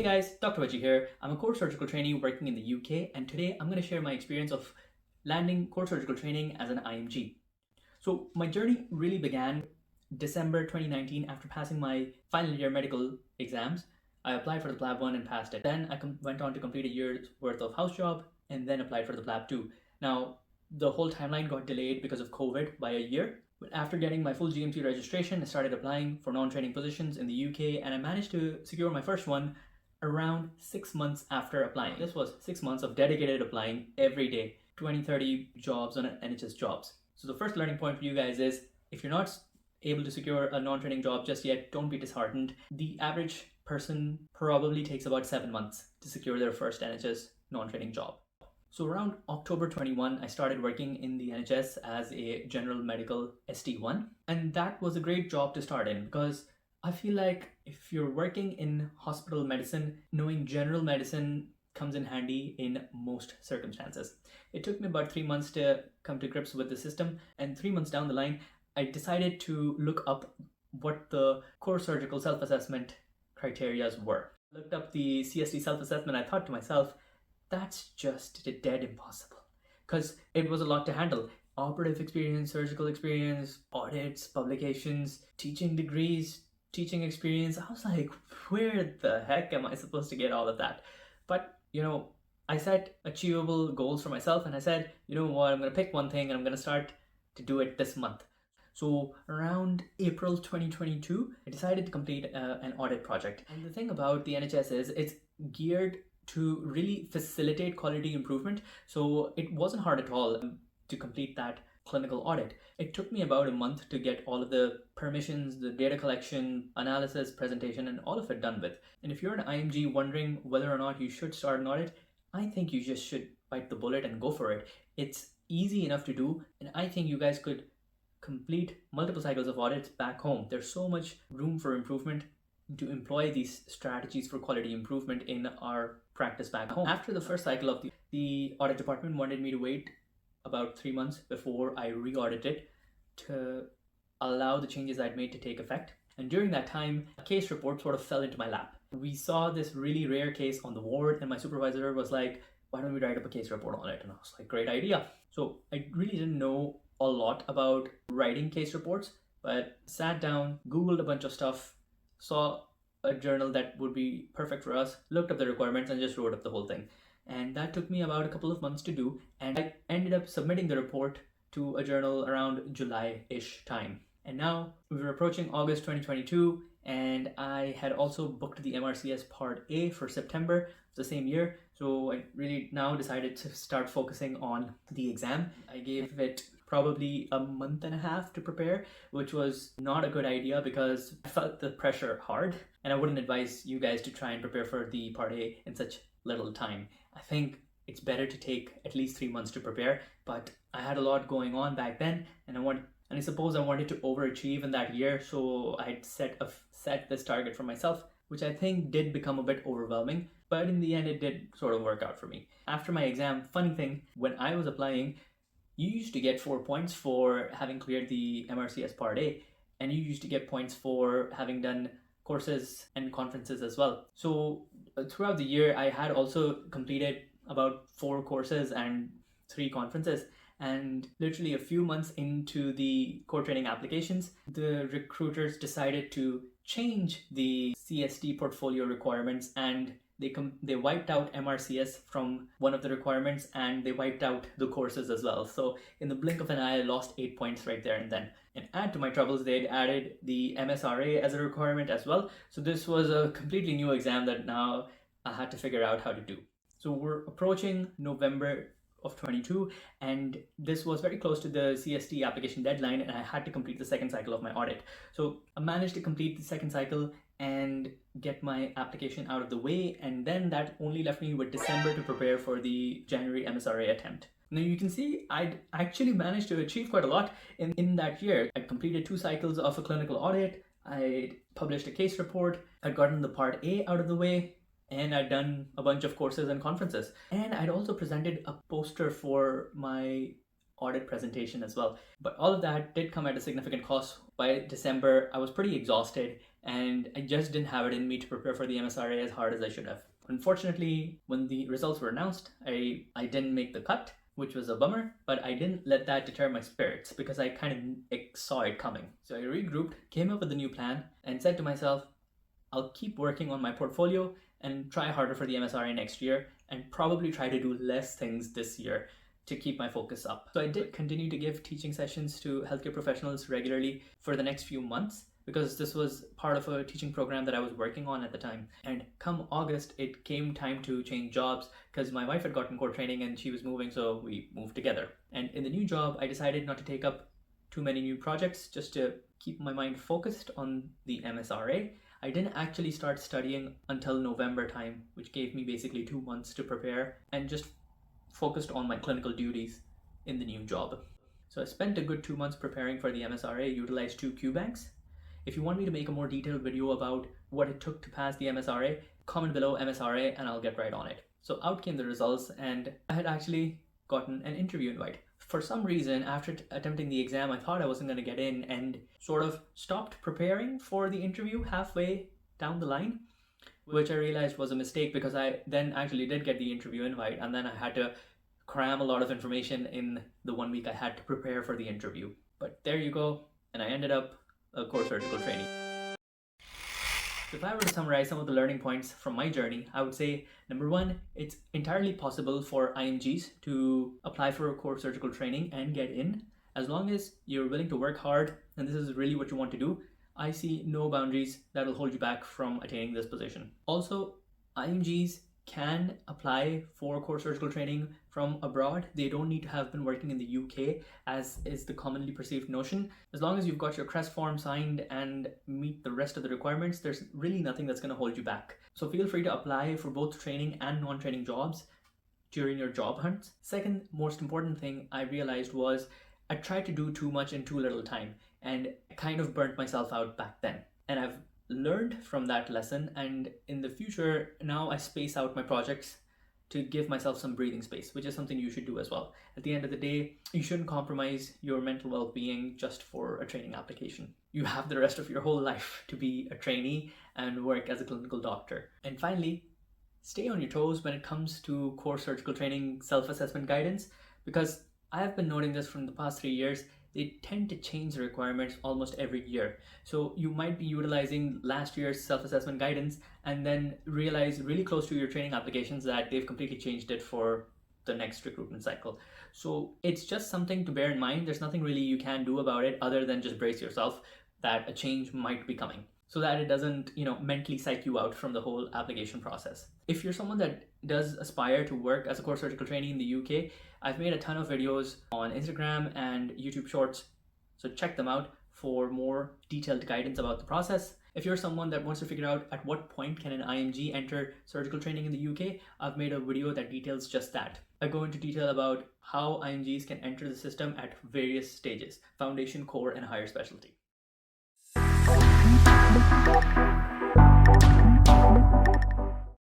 Hey guys, Dr. Vaji here. I'm a core surgical trainee working in the UK, and today I'm going to share my experience of landing core surgical training as an IMG. So, my journey really began December 2019 after passing my final year medical exams. I applied for the PLAB 1 and passed it. Then I went on to complete a year's worth of house job and then applied for the PLAB 2. Now, the whole timeline got delayed because of COVID by a year. But after getting my full GMC registration, I started applying for non-training positions in the UK, and I managed to secure my first one around 6 months after applying. This was 6 months of dedicated applying every day, 20-30 jobs on NHS jobs. So the first learning point for you guys is, if you're not able to secure a non-training job just yet, don't be disheartened. The average person probably takes about 7 months to secure their first NHS non-training job. So around October 21, I started working in the NHS as a general medical ST1, and that was a great job to start in because I feel like if you're working in hospital medicine, knowing general medicine comes in handy in most circumstances. It took me about 3 months to come to grips with the system, and 3 months down the line, I decided to look up what the core surgical self-assessment criteria were. I looked up the CST self-assessment. I thought to myself, that's just dead impossible, because it was a lot to handle. Operative experience, surgical experience, audits, publications, teaching degrees, teaching experience. I was like, where the heck am I supposed to get all of that? But, I set achievable goals for myself, and I said, you know what, I'm going to pick one thing and I'm going to start to do it this month. So around April 2022, I decided to complete an audit project. And the thing about the NHS is it's geared to really facilitate quality improvement. So it wasn't hard at all to complete that clinical audit. It took me about a month to get all of the permissions, the data collection, analysis, presentation, and all of it done with. And if you're an IMG wondering whether or not you should start an audit, I think you just should bite the bullet and go for it. It's easy enough to do, and I think you guys could complete multiple cycles of audits back home. There's so much room for improvement to employ these strategies for quality improvement in our practice back home. After the first cycle of the audit department wanted me to wait about 3 months before I re-audited to allow the changes I'd made to take effect. And during that time, a case report sort of fell into my lap. We saw this really rare case on the ward, and my supervisor was like, why don't we write up a case report on it? And I was like, great idea. So I really didn't know a lot about writing case reports, but sat down, Googled a bunch of stuff, saw a journal that would be perfect for us, looked up the requirements, and just wrote up the whole thing. And that took me about a couple of months to do, and I ended up submitting the report to a journal around July-ish time. And now we were approaching August 2022, and I had also booked the MRCS Part A for September the same year. So I really now decided to start focusing on the exam. I gave it probably a month and a half to prepare, which was not a good idea because I felt the pressure hard, and I wouldn't advise you guys to try and prepare for the Part A in such little time. I think it's better to take at least 3 months to prepare, but I had a lot going on back then, and I suppose I wanted to overachieve in that year, so I'd set this target for myself, which I think did become a bit overwhelming, but in the end it did sort of work out for me. After my exam, funny thing, when I was applying, you used to get 4 points for having cleared the MRCS Part A, and you used to get points for having done courses and conferences as well. So throughout the year, I had also completed about 4 courses and 3 conferences. And literally a few months into the core training applications, the recruiters decided to change the CST portfolio requirements, and they wiped out MRCS from one of the requirements, and they wiped out the courses as well. So in the blink of an eye, I lost 8 points right there and then. And add to my troubles, they'd added the MSRA as a requirement as well. So this was a completely new exam that now I had to figure out how to do. So we're approaching November of 22, and this was very close to the CST application deadline, and I had to complete the second cycle of my audit. So I managed to complete the second cycle and get my application out of the way, and then that only left me with December to prepare for the January MSRA attempt. Now you can see I'd actually managed to achieve quite a lot in that year. I completed 2 cycles of a clinical audit, I published a case report, I'd gotten the Part A out of the way, and I'd done a bunch of courses and conferences. And I'd also presented a poster for my audit presentation as well. But all of that did come at a significant cost. By December, I was pretty exhausted, and I just didn't have it in me to prepare for the MSRA as hard as I should have. Unfortunately, when the results were announced, I didn't make the cut, which was a bummer, but I didn't let that deter my spirits because I kind of saw it coming. So I regrouped, came up with a new plan, and said to myself, I'll keep working on my portfolio and try harder for the MSRA next year, and probably try to do less things this year to keep my focus up. So I did continue to give teaching sessions to healthcare professionals regularly for the next few months, because this was part of a teaching program that I was working on at the time. And come August, it came time to change jobs because my wife had gotten core training and she was moving, so we moved together. And in the new job, I decided not to take up too many new projects, just to keep my mind focused on the MSRA. I didn't actually start studying until November time, which gave me basically 2 months to prepare, and just focused on my clinical duties in the new job. So I spent a good 2 months preparing for the MSRA, utilized 2 Q banks. If you want me to make a more detailed video about what it took to pass the MSRA, comment below MSRA and I'll get right on it. So out came the results, and I had actually gotten an interview invite. For some reason, after attempting the exam, I thought I wasn't going to get in and sort of stopped preparing for the interview halfway down the line, which I realized was a mistake because I then actually did get the interview invite, and then I had to cram a lot of information in the 1 week I had to prepare for the interview. But there you go, and I ended up a core surgical trainee. So if I were to summarize some of the learning points from my journey, I would say, number 1, it's entirely possible for IMGs to apply for a core surgical training and get in, as long as you're willing to work hard and this is really what you want to do. I see no boundaries that will hold you back from attaining this position. Also, IMGs can apply for core surgical training from abroad. They don't need to have been working in the UK, as is the commonly perceived notion. As long as you've got your CREST form signed and meet the rest of the requirements, there's really nothing that's going to hold you back. So feel free to apply for both training and non-training jobs during your job hunts. Second most important thing I realized was I tried to do too much in too little time, and I kind of burnt myself out back then. And I've learned from that lesson, and in the future now I space out my projects to give myself some breathing space, which is something you should do as well. At the end of the day, you shouldn't compromise your mental well-being just for a training application. You have the rest of your whole life to be a trainee and work as a clinical doctor. And finally, stay on your toes when it comes to core surgical training self-assessment guidance, because I have been noting this from the past 3 years. They tend to change the requirements almost every year. So you might be utilizing last year's self-assessment guidance and then realize really close to your training applications that they've completely changed it for the next recruitment cycle. So it's just something to bear in mind. There's nothing really you can do about it other than just brace yourself that a change might be coming, so that it doesn't, mentally psych you out from the whole application process. If you're someone that does aspire to work as a core surgical trainee in the UK, I've made a ton of videos on Instagram and YouTube Shorts, so check them out for more detailed guidance about the process. If you're someone that wants to figure out at what point can an IMG enter surgical training in the UK, I've made a video that details just that. I go into detail about how IMGs can enter the system at various stages: foundation, core, and higher specialty.